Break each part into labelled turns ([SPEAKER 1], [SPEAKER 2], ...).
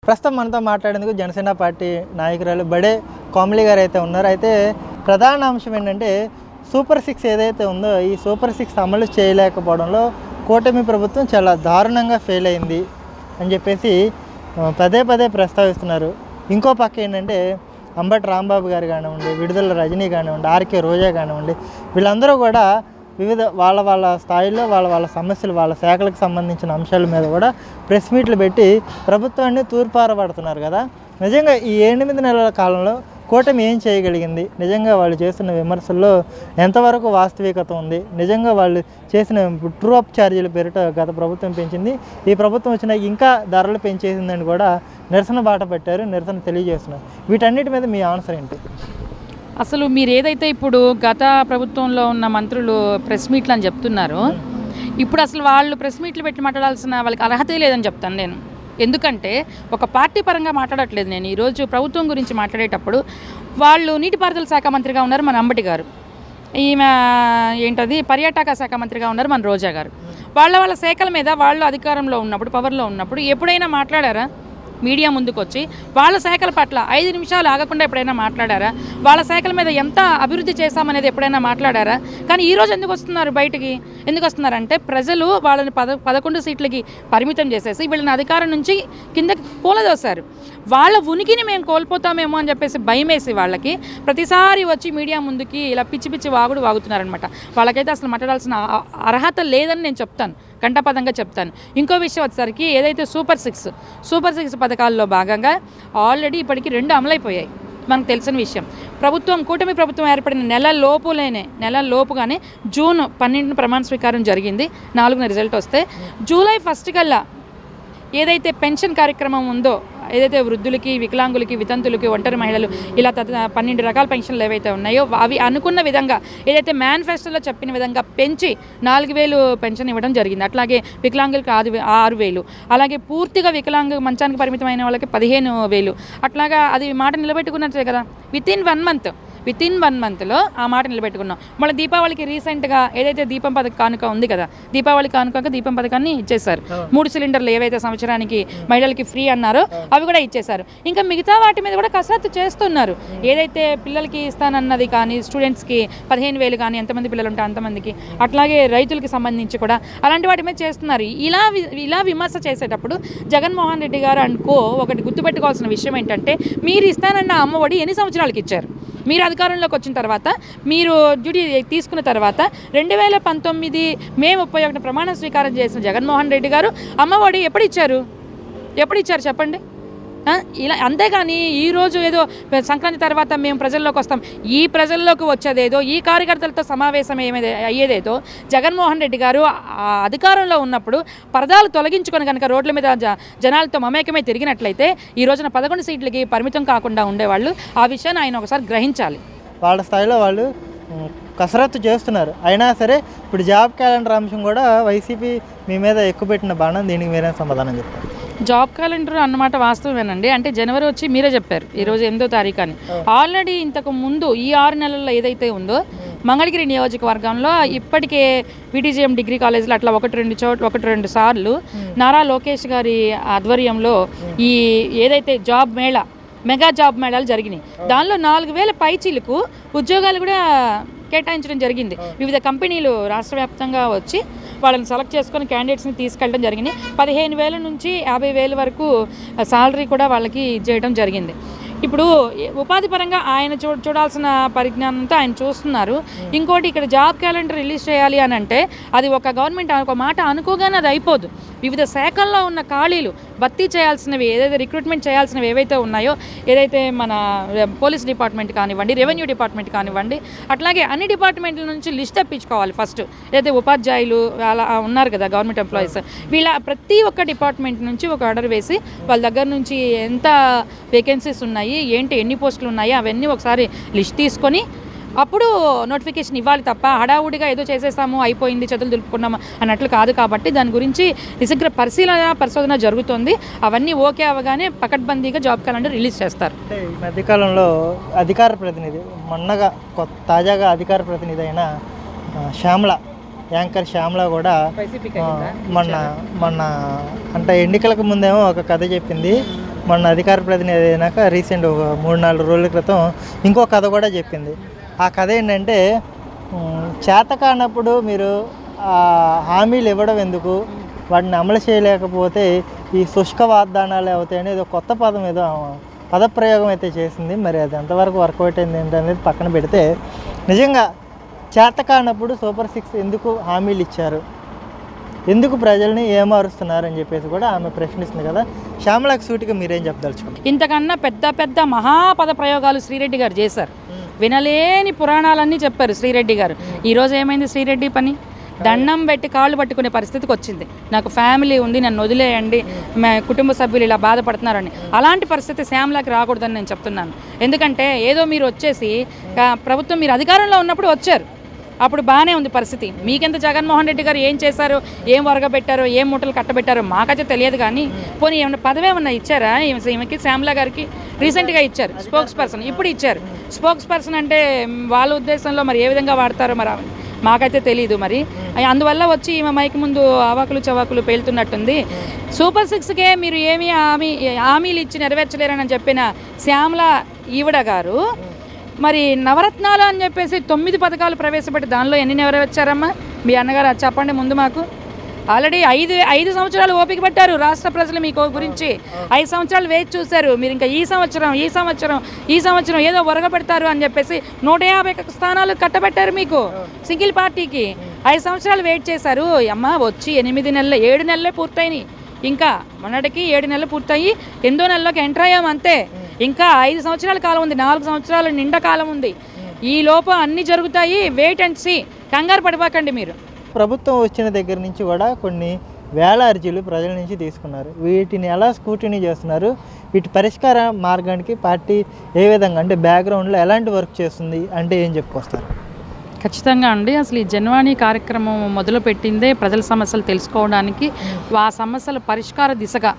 [SPEAKER 1] ప్రస్తుతం మనతో మాట్లాడేందుకు జనసేన పార్టీ నాయకురాలు బడే కోమలి గారు అయితే ఉన్నారు. అయితే ప్రధాన అంశం ఏంటంటే సూపర్ 6 ఏదైతే ఉందో ఈ సూపర్ 6 అమలు చేయలేకపోవడంలో కూటమి ప్రభుత్వం చాలా దారుణంగా ఫెయిల్ అయింది అని చెప్పేసి పదే పదే ప్రస్తావిస్తున్నారు. ఇంకో పక్క ఏంటంటే అంబటి రాంబాబు గారు కానివ్వండి, విడుదల రజనీ కానివ్వండి, ఆర్కే రోజా కానివ్వండి, వీళ్ళందరూ కూడా వివిధ వాళ్ళ స్థాయిలో వాళ్ళ సమస్యలు వాళ్ళ శాఖలకు సంబంధించిన అంశాల మీద కూడా ప్రెస్ మీట్లు పెట్టి ప్రభుత్వాన్ని తూర్పారబడుతున్నారు కదా. నిజంగా ఈ 8 నెలల కాలంలో కూటమి ఏం చేయగలిగింది? నిజంగా వాళ్ళు చేస్తున్న విమర్శల్లో ఎంతవరకు వాస్తవికత ఉంది? నిజంగా వాళ్ళు చేసిన ట్రూ అప్ ఛార్జీల పేరిట గత ప్రభుత్వం పెంచింది, ఈ ప్రభుత్వం వచ్చినాక ఇంకా ధరలు పెంచేసిందని కూడా నిరసన బాట పెట్టారు, నిరసన తెలియజేస్తున్నారు. వీటన్నిటి మీద మీ ఆన్సర్ ఏంటి?
[SPEAKER 2] అసలు మీరు ఏదైతే ఇప్పుడు గత ప్రభుత్వంలో ఉన్న మంత్రులు ప్రెస్ మీట్లు అని చెప్తున్నారో, ఇప్పుడు అసలు వాళ్ళు ప్రెస్ మీట్లు పెట్టి మాట్లాడాల్సిన వాళ్ళకి అర్హతే లేదని చెప్తాను నేను. ఎందుకంటే ఒక పార్టీ పరంగా మాట్లాడట్లేదు నేను. ఈరోజు ప్రభుత్వం గురించి మాట్లాడేటప్పుడు వాళ్ళు నీటిపారుదల శాఖ మంత్రిగా ఉన్నారు మన అంబటి గారు, ఈమె ఏంటది పర్యాటక శాఖ మంత్రిగా ఉన్నారు మన రోజా గారు. వాళ్ళ శాఖల మీద వాళ్ళు అధికారంలో ఉన్నప్పుడు, పవర్లో ఉన్నప్పుడు ఎప్పుడైనా మాట్లాడారా? మీడియా ముందుకు వచ్చి వాళ్ళ శాఖల పట్ల 5 నిమిషాలు ఆగకుండా ఎప్పుడైనా మాట్లాడారా? వాళ్ళ శాఖల మీద ఎంత అభివృద్ధి చేశామనేది ఎప్పుడైనా మాట్లాడారా? కానీ ఈరోజు ఎందుకు వస్తున్నారు బయటికి? ఎందుకు వస్తున్నారంటే ప్రజలు వాళ్ళని 11 సీట్లకి పరిమితం చేసేసి వీళ్ళని అధికారం నుంచి కిందకి కూలదోశారు. వాళ్ళ ఉనికిని మేము కోల్పోతామేమో అని చెప్పేసి భయం వేసి వాళ్ళకి ప్రతిసారి వచ్చి మీడియా ముందుకి ఇలా పిచ్చి వాగుతున్నారనమాట. వాళ్ళకైతే అసలు మాట్లాడాల్సిన అర్హత లేదని నేను చెప్తాను, కంఠపదంగా చెప్తాను. ఇంకో విషయం వచ్చేసరికి ఏదైతే సూపర్ 6 పథకాల్లో భాగంగా ఆల్రెడీ ఇప్పటికీ 2 అమలైపోయాయి. మనకు తెలిసిన విషయం. కూటమి ప్రభుత్వం ఏర్పడిన నెల లోపుగానే జూన్ 12 ప్రమాణ స్వీకారం జరిగింది. 4న రిజల్ట్ వస్తే జూలై 1 కల్లా ఏదైతే పెన్షన్ కార్యక్రమం ఉందో, ఏదైతే వృద్ధులకి, వికలాంగులకి, వితంతులకి, ఒంటరి మహిళలు ఇలా 12 రకాల పెన్షన్లు ఏవైతే ఉన్నాయో అవి అనుకున్న విధంగా ఏదైతే మేనిఫెస్టోలో చెప్పిన విధంగా పెంచి 4000 పెన్షన్ ఇవ్వడం జరిగింది. అట్లాగే వికలాంగులకి 6000, అలాగే పూర్తిగా మంచానికి పరిమితమైన వాళ్ళకి 15000. అట్లాగా అది మాట నిలబెట్టుకున్నట్టే కదా. వితిన్ 1 మంత్లో ఆ మాట నిలబెట్టుకున్నాం. మళ్ళీ దీపావళికి రీసెంట్గా ఏదైతే దీపం కానుక ఉంది కదా, దీపావళి కానుక దీపం పథకాన్ని ఇచ్చేశారు. 3 సిలిండర్లు ఏవైతే సంవత్సరానికి మహిళలకి ఫ్రీ అన్నారో అవి కూడా ఇచ్చేశారు. ఇంకా మిగతా వాటి మీద కూడా కసరత్తు చేస్తున్నారు. ఏదైతే పిల్లలకి ఇస్తానన్నది కానీ, స్టూడెంట్స్కి 15000 కానీ, ఎంతమంది పిల్లలు ఉంటే అంతమందికి, అట్లాగే రైతులకి సంబంధించి కూడా అలాంటి వాటి మీద చేస్తున్నారు. ఇలా విమర్శ చేసేటప్పుడు జగన్మోహన్ రెడ్డి గారు ఒకటి గుర్తుపెట్టుకోవాల్సిన విషయం ఏంటంటే, మీరు ఇస్తానన్న అమ్మఒడి ఎన్ని సంవత్సరాలకి ఇచ్చారు? మీరు అధికారంలోకి వచ్చిన తర్వాత, మీరు డ్యూటీ తీసుకున్న తర్వాత 2019 మే 31 ప్రమాణ స్వీకారం చేసిన జగన్మోహన్ రెడ్డి గారు అమ్మఒడి ఎప్పుడు ఇచ్చారు చెప్పండి. ఇలా అంతేగాని ఈరోజు ఏదో సంక్రాంతి తర్వాత మేము ప్రజల్లోకి వస్తాం, ఈ ప్రజల్లోకి వచ్చేదేదో, ఈ కార్యకర్తలతో సమావేశం అయ్యేదేదో జగన్మోహన్ రెడ్డి గారు అధికారంలో ఉన్నప్పుడు పరదాలు తొలగించుకొని కనుక రోడ్ల మీద జనాలతో మమేకమై తిరిగినట్లయితే ఈ రోజున 11 సీట్లకి పరిమితం కాకుండా ఉండేవాళ్ళు. ఆ విషయాన్ని ఆయన ఒకసారి గ్రహించాలి.
[SPEAKER 1] వాళ్ళ స్థాయిలో వాళ్ళు కసరత్తు చేస్తున్నారు. అయినా సరే ఇప్పుడు జాబ్ క్యాలెండర్ అంశం కూడా వైసీపీ మీ మీద ఎక్కువ పెట్టిన బాణం. దీనికి మీరేం సమాధానం చెప్తారు?
[SPEAKER 2] జాబ్ క్యాలెండర్ అన్నమాట వాస్తవమేనండి. అంటే జనవరి వచ్చి మీరే చెప్పారు ఈరోజు 8వ తారీఖు అని. ఆల్రెడీ ఇంతకు ముందు ఈ 6 నెలల్లో ఏదైతే ఉందో మంగళగిరి నియోజకవర్గంలో ఇప్పటికే విటిజిఎం డిగ్రీ కాలేజీలో అట్లా 1-2 సార్లు నారా లోకేష్ గారి ఆధ్వర్యంలో ఈ ఏదైతే మెగా జాబ్ మేళాలు జరిగినాయి. దానిలో 4000 పైచీలకు ఉద్యోగాలు కూడా కేటాయించడం జరిగింది. వివిధ కంపెనీలు రాష్ట్ర వ్యాప్తంగా వచ్చి వాళ్ళని సెలెక్ట్ చేసుకొని క్యాండిడేట్స్ని తీసుకెళ్ళడం జరిగింది. 15000 నుంచి 50000 వరకు సాలరీ కూడా వాళ్ళకి చేయడం జరిగింది. ఇప్పుడు ఉపాధి పరంగా ఆయన చూడాల్సిన పరిజ్ఞానంతో ఆయన చూస్తున్నారు. ఇంకోటి ఇక్కడ జాబ్ క్యాలెండర్ రిలీజ్ చేయాలి అని అంటే అది ఒక గవర్నమెంట్ ఒక మాట అనుకోగానే అది అయిపోదు. వివిధ శాఖల్లో ఉన్న ఖాళీలు భర్తీ చేయాల్సినవి, ఏదైతే రిక్రూట్మెంట్ చేయాల్సినవి ఏవైతే ఉన్నాయో, ఏదైతే మన పోలీస్ డిపార్ట్మెంట్ కానివ్వండి, రెవెన్యూ డిపార్ట్మెంట్ కానివ్వండి, అట్లాగే అన్ని డిపార్ట్మెంట్ల నుంచి లిస్ట్ తెప్పించుకోవాలి. ఫస్ట్ ఏదైతే ఉపాధ్యాయులు అలా ఉన్నారు కదా గవర్నమెంట్ ఎంప్లాయీస్, వీళ్ళ ప్రతి ఒక్క డిపార్ట్మెంట్ నుంచి ఒక ఆర్డర్ వేసి వాళ్ళ దగ్గర నుంచి ఎంత వేకెన్సీస్ ఉన్నాయి, ఎన్ని పోస్టులు ఉన్నాయి అవన్నీ ఒకసారి లిస్ట్ తీసుకొని అప్పుడు నోటిఫికేషన్ ఇవ్వాలి తప్ప హడావుడిగా ఏదో చేసేసాము అయిపోయింది చేతులు దులుపుకున్నాము అన్నట్లు కాదు. కాబట్టి దాని గురించి నిశిగ్ర పరిశోధన జరుగుతుంది. అవన్నీ ఓకే అవగానే పకడ్బందీగా జాబ్ క్యాలెండర్ రిలీజ్ చేస్తారు.
[SPEAKER 1] అంటే ఈ మధ్యకాలంలో అధికార ప్రతినిధి తాజాగా అధికార ప్రతినిధి అయిన యాంకర్ శ్యామల కూడా మొన్న అంటే ఎన్నికలకు ముందేమో ఒక కథ చెప్పింది. మొన్న అధికార ప్రతినిధి అయినాక రీసెంట్ ఒక 3-4 రోజుల క్రితం ఇంకో కథ కూడా చెప్పింది. ఆ కథ ఏంటంటే చేత కానప్పుడు మీరు హామీలు ఇవ్వడం ఎందుకు, వాటిని అమలు చేయలేకపోతే ఈ శుష్క వాగ్దానాలు అవుతాయని ఏదో కొత్త పదం ఏదో పదప్రయోగం అయితే చేసింది. మరి అది ఎంతవరకు వర్కౌట్ అయింది ఏంటనేది పక్కన పెడితే నిజంగా చేత కానప్పుడు సూపర్ 6 ఎందుకు హామీలు ఇచ్చారు, ఎందుకు ప్రజల్ని ఏమారుస్తున్నారు అని చెప్పేసి కూడా ఆమె ప్రశ్నిస్తుంది కదా. శ్యామలకు సూటిగా మీరేం చెప్పదలుచుకుంటారు?
[SPEAKER 2] ఇంతకన్నా పెద్ద పెద్ద మహాపద ప్రయోగాలు శ్రీరెడ్డి గారు చేశారు. వినలేని పురాణాలన్నీ చెప్పారు శ్రీరెడ్డి గారు. ఈరోజు ఏమైంది శ్రీరెడ్డి పని? దండం పెట్టి కాళ్ళు పట్టుకునే పరిస్థితికి వచ్చింది. నాకు ఫ్యామిలీ ఉంది, నన్ను వదిలేయండి, కుటుంబ సభ్యులు ఇలా బాధపడుతున్నారని. అలాంటి పరిస్థితి శ్యామలాకి రాకూడదని నేను చెప్తున్నాను. ఎందుకంటే ఏదో మీరు వచ్చేసి ప్రభుత్వం మీరు అధికారంలో ఉన్నప్పుడు వచ్చారు, అప్పుడు బాగానే ఉంది పరిస్థితి. మీకెంత జగన్మోహన్ రెడ్డి గారు ఏం చేశారో, ఏం వరగబెట్టారో, ఏం మూటలు కట్టబెట్టారో మాకైతే తెలియదు. కానీ పోనీ ఏమైనా పదవి ఏమన్నా ఇచ్చారా ఈమెకి? శ్యామలా గారికి రీసెంట్గా ఇచ్చారు స్పోక్స్ పర్సన్, ఇప్పుడు ఇచ్చారు. స్పోక్స్ పర్సన్ అంటే వాళ్ళ ఉద్దేశంలో మరి ఏ విధంగా వాడతారో మరి మాకైతే తెలియదు. మరి అందువల్ల వచ్చి ఈమె మైకి ముందు అవాకులు చవాకులు పేలుతున్నట్టుంది. సూపర్ 6కే మీరు ఏమీ హామీలు ఇచ్చి నెరవేర్చలేరని చెప్పిన శ్యామలా ఈవిడ గారు మరి నవరత్నాలు అని చెప్పేసి 9 పథకాలు ప్రవేశపెట్టి దానిలో ఎన్ని నెరవేర్చారమ్మా మీ అన్నగారు? అది చెప్పండి ముందు మాకు. ఆల్రెడీ 5 సంవత్సరాలు ఓపిక పట్టారు రాష్ట్ర ప్రజలు మీకు గురించి. 5 సంవత్సరాలు వేచి చూశారు. మీరు ఇంకా ఈ సంవత్సరం ఏదో వరగబెడతారు అని చెప్పేసి 150 స్థానాలు కట్టబెట్టారు మీకు సింగిల్ పార్టీకి. 5 సంవత్సరాలు వెయిట్ చేశారు. అమ్మ వచ్చి 7 నెలలే పూర్తయినాయి. ఇంకా మొన్నటికి 7 నెలలు పూర్తయి 8వ నెలలోకి ఎంటర్ అయ్యాం అంతే. ఇంకా 5 సంవత్సరాల కాలం ఉంది, 4 సంవత్సరాల నిండా కాలం ఉంది. ఈ లోపు అన్నీ జరుగుతాయి. Wait and see. కంగారు పడిపోకండి మీరు.
[SPEAKER 1] ప్రభుత్వం వచ్చిన దగ్గర నుంచి కూడా కొన్ని వేల అర్జీలు ప్రజల నుంచి తీసుకున్నారు. వీటిని ఎలా స్క్రూటినీ చేస్తున్నారు? వీటి పరిష్కార మార్గానికి పార్టీ ఏ విధంగా అంటే బ్యాక్గ్రౌండ్లో ఎలాంటి వర్క్ చేస్తుంది అంటే ఏం చెప్పుకొస్తారు?
[SPEAKER 2] ఖచ్చితంగా అండి. అసలు ఈ జనవాణి కార్యక్రమం మొదలుపెట్టిందే ప్రజల సమస్యలు తెలుసుకోవడానికి, ఆ సమస్యల పరిష్కార దిశగా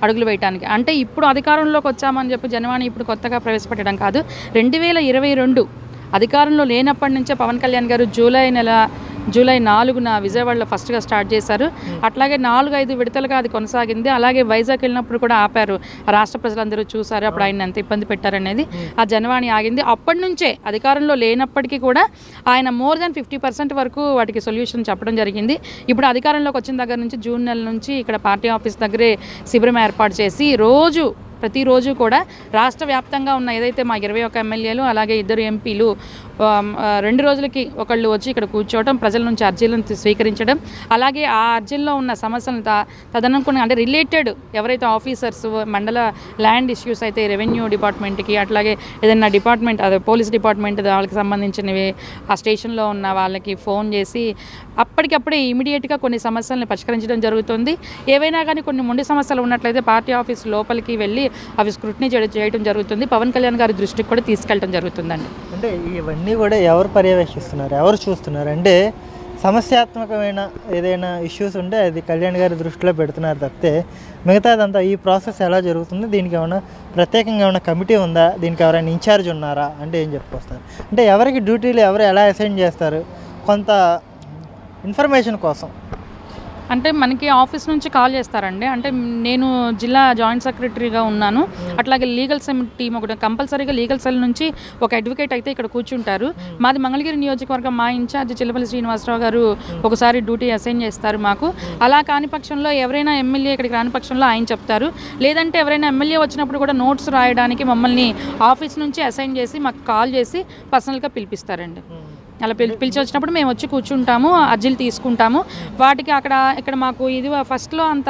[SPEAKER 2] అడుగులు వేయడానికి. అంటే ఇప్పుడు అధికారంలోకి వచ్చామని చెప్పి జనవాణి ఇప్పుడు కొత్తగా ప్రవేశపెట్టడం కాదు. 2022 అధికారంలో లేనప్పటి నుంచే పవన్ కళ్యాణ్ గారు జూలై 4న విజయవాడలో ఫస్ట్గా స్టార్ట్ చేశారు. అట్లాగే 4-5 విడతలుగా అది కొనసాగింది. అలాగే వైజాగ్ వెళ్ళినప్పుడు కూడా ఆపారు. రాష్ట్ర ప్రజలందరూ చూశారు అప్పుడు ఆయన ఎంత ఇబ్బంది పెట్టారనేది. ఆ జనవాణి ఆగింది. అప్పటి నుంచే అధికారంలో లేనప్పటికీ కూడా ఆయన మోర్ దాన్ 50% వరకు వాటికి సొల్యూషన్ చెప్పడం జరిగింది. ఇప్పుడు అధికారంలోకి వచ్చిన దగ్గర నుంచి జూన్ నెల నుంచి ఇక్కడ పార్టీ ఆఫీస్ దగ్గరే శిబిరం ఏర్పాటు చేసి ప్రతిరోజు కూడా రాష్ట్ర వ్యాప్తంగా ఉన్న ఏదైతే మా 21 ఎమ్మెల్యేలు అలాగే 2 ఎంపీలు 2 రోజులకి ఒకళ్ళు వచ్చి ఇక్కడ కూర్చోవడం, ప్రజల నుంచి అర్జీలను స్వీకరించడం, అలాగే ఆ అర్జీల్లో ఉన్న సమస్యలను తదనుకుని అంటే రిలేటెడ్ ఎవరైతే ఆఫీసర్స్ మండల ల్యాండ్ ఇష్యూస్ అయితే రెవెన్యూ డిపార్ట్మెంట్కి, అట్లాగే ఏదైనా డిపార్ట్మెంట్ అదే పోలీస్ డిపార్ట్మెంట్ వాళ్ళకి సంబంధించినవి ఆ స్టేషన్లో ఉన్న వాళ్ళకి ఫోన్ చేసి అప్పటికప్పుడే ఇమీడియట్గా కొన్ని సమస్యలను పరిష్కరించడం జరుగుతుంది. ఏవైనా కానీ కొన్ని మొండి సమస్యలు ఉన్నట్లయితే పార్టీ ఆఫీస్ లోపలికి వెళ్ళి అవి స్క్రూటినీ చేయడం జరుగుతుంది. పవన్ కళ్యాణ్ గారి దృష్టికి కూడా తీసుకెళ్ళడం జరుగుతుందండి.
[SPEAKER 1] అంటే ఇవన్నీ కూడా ఎవరు పర్యవేక్షిస్తున్నారు, ఎవరు చూస్తున్నారు అంటే సమస్యాత్మకమైన ఏదైనా ఇష్యూస్ ఉంటే అది కళ్యాణ్ గారి దృష్టిలో పెడుతున్నారు తప్పితే మిగతాదంతా ఈ ప్రాసెస్ ఎలా జరుగుతుంది, దీనికి ఏమైనా ప్రత్యేకంగా ఏమైనా కమిటీ ఉందా, దీనికి ఎవరైనా ఇన్ఛార్జ్ ఉన్నారా అంటే ఏం చెప్పుకొస్తారు? అంటే ఎవరికి డ్యూటీలు ఎవరు ఎలా అసైన్ చేస్తారు కొంత ఇన్ఫర్మేషన్ కోసం.
[SPEAKER 2] అంటే మనకి ఆఫీస్ నుంచి కాల్ చేస్తారండి. అంటే నేను జిల్లా జాయింట్ సెక్రటరీగా ఉన్నాను. అట్లాగే లీగల్ సెల్ టీం ఒకటి కంపల్సరీగా లీగల్ సెల్ నుంచి ఒక అడ్వకేట్ అయితే ఇక్కడ కూర్చుంటారు. మాది మంగళగిరి నియోజకవర్గం. మా ఇన్ఛార్జ్ చిల్లపల్లి శ్రీనివాసరావు గారు ఒకసారి డ్యూటీ అసైన్ చేస్తారు మాకు. అలా కాని పక్షంలో ఎవరైనా ఎమ్మెల్యే ఇక్కడికి రాని పక్షంలో ఆయన చెప్తారు. లేదంటే ఎవరైనా ఎమ్మెల్యే వచ్చినప్పుడు కూడా నోట్స్ రాయడానికి మమ్మల్ని ఆఫీస్ నుంచి అసైన్ చేసి మాకు కాల్ చేసి పర్సనల్గా పిలిపిస్తారండి. అలా పిలిచి వచ్చినప్పుడు మేము వచ్చి కూర్చుంటాము, అర్జీలు తీసుకుంటాము. వాటికి ఇక్కడ మాకు ఇది ఫస్ట్లో అంత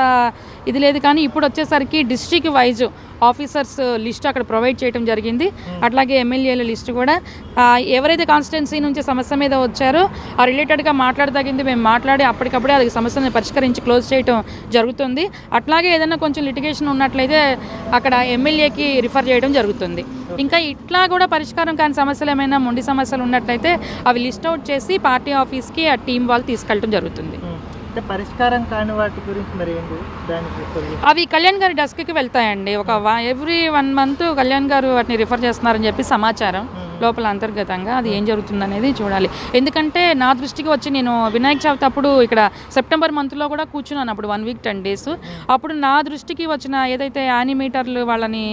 [SPEAKER 2] ఇది లేదు, కానీ ఇప్పుడు వచ్చేసరికి డిస్ట్రిక్ట్ వైజ్ ఆఫీసర్స్ లిస్ట్ అక్కడ ప్రొవైడ్ చేయడం జరిగింది. అట్లాగే ఎమ్మెల్యేల లిస్ట్ కూడా ఎవరైతే కాన్స్టిట్యున్సీ నుంచి సమస్య మీద వచ్చారో ఆ రిలేటెడ్గా మాట్లాడదగింది మేము మాట్లాడి అప్పటికప్పుడే అది సమస్యను పరిష్కరించి క్లోజ్ చేయడం జరుగుతుంది. అట్లాగే ఏదైనా కొంచెం లిటిగేషన్ ఉన్నట్లయితే అక్కడ ఎమ్మెల్యేకి రిఫర్ చేయడం జరుగుతుంది. ఇంకా ఇట్లా కూడా పరిష్కారం కాని సమస్యలు ఏమైనా మొండి సమస్యలు ఉన్నట్లయితే అవి లిస్ట్ అవుట్ చేసి పార్టీ ఆఫీస్కి ఆ టీం వాళ్ళు తీసుకెళ్ళడం జరుగుతుంది.
[SPEAKER 1] పరిష్కారం కాని వాటి గురించి మరి ఏంటి దానికి
[SPEAKER 2] అవి కళ్యాణ్ గారి డెస్క్కి వెళ్తాయండి. ఎవ్రీ 1 month కళ్యాణ్ గారు వాటిని రిఫర్ చేస్తున్నారని చెప్పి సమాచారం. లోపల అంతర్గతంగా అది ఏం జరుగుతుందనేది చూడాలి. ఎందుకంటే నా దృష్టికి వచ్చి నేను వినాయక చవితి అప్పుడు ఇక్కడ సెప్టెంబర్ మంత్లో కూడా కూర్చున్నాను, అప్పుడు 1 వీక్ 10 days. అప్పుడు నా దృష్టికి వచ్చిన ఏదైతే యానిమేటర్లు వాళ్ళని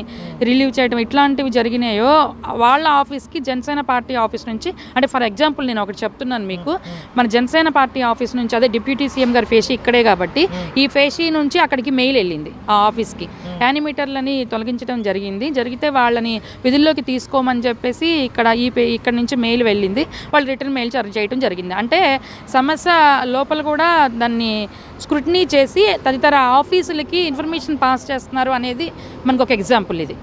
[SPEAKER 2] రిలీవ్ చేయడం ఇట్లాంటివి జరిగినాయో వాళ్ళ ఆఫీస్కి జనసేన పార్టీ ఆఫీస్ నుంచి, అంటే ఫర్ ఎగ్జాంపుల్ నేను ఒకటి చెప్తున్నాను మీకు, మన జనసేన పార్టీ ఆఫీస్ నుంచి, అదే డిప్యూటీ సీఎం గారి ఫేషీ ఇక్కడే కాబట్టి ఈ ఫేషీ నుంచి అక్కడికి మెయిల్ వెళ్ళింది ఆ ఆఫీస్కి, యానిమేటర్లని తొలగించడం జరిగితే వాళ్ళని విధుల్లోకి తీసుకోమని చెప్పేసి ఇక్కడ నుంచి మెయిల్ వెళ్ళింది, వాళ్ళు రిటర్న్ మెయిల్ చేయడం జరిగింది. అంటే సమస్య లోపల కూడా దాన్ని స్క్రూటినీ చేసి తదితర ఆఫీసులకి ఇన్ఫర్మేషన్ పాస్ చేస్తున్నారు అనేది మనకు ఒక ఎగ్జాంపుల్ ఇది.